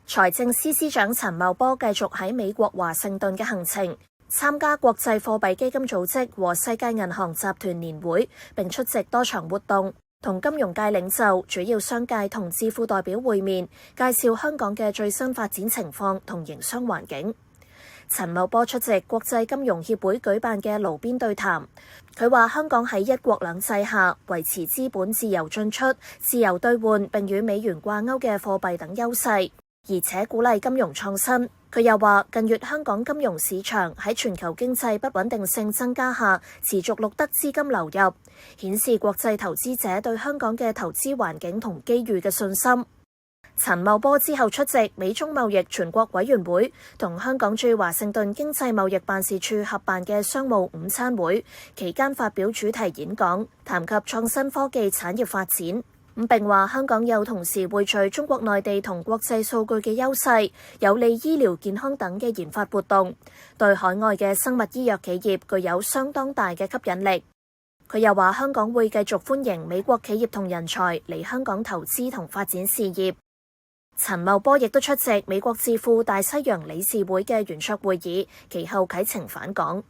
財政司司長陳茂波繼續喺美國華盛頓嘅行程，參加國際貨幣基金組織和世界銀行集團年會，並出席多場活動，同金融界領袖、主要商界同智庫代表會面，介紹香港嘅最新發展情況同營商環境。陳茂波出席國際金融協會舉辦嘅爐邊對談，佢話香港喺一國兩制下維持資本自由進出、自由兌換並與美元掛鈎嘅貨幣等優勢，而且鼓勵金融創新。佢又話近月香港金融市場喺全球經濟不穩定性增加下，持續錄得資金流入，顯示國際投資者對香港嘅投資環境同機遇嘅信心。陳茂波之後出席美中貿易全國委員會同香港駐華盛頓經濟貿易辦事處合辦嘅商務午餐會，期間發表主題演講，談及創新科技產業發展。並話香港又同時匯聚中國內地同國際數據嘅優勢，有利醫療健康等嘅研發活動，對海外嘅生物醫藥企業具有相當大嘅吸引力。佢又話香港會繼續歡迎美國企業同人才嚟香港投資同發展事業。陳茂波亦都出席美國智庫大西洋理事會嘅圓桌會議，其後啟程返港。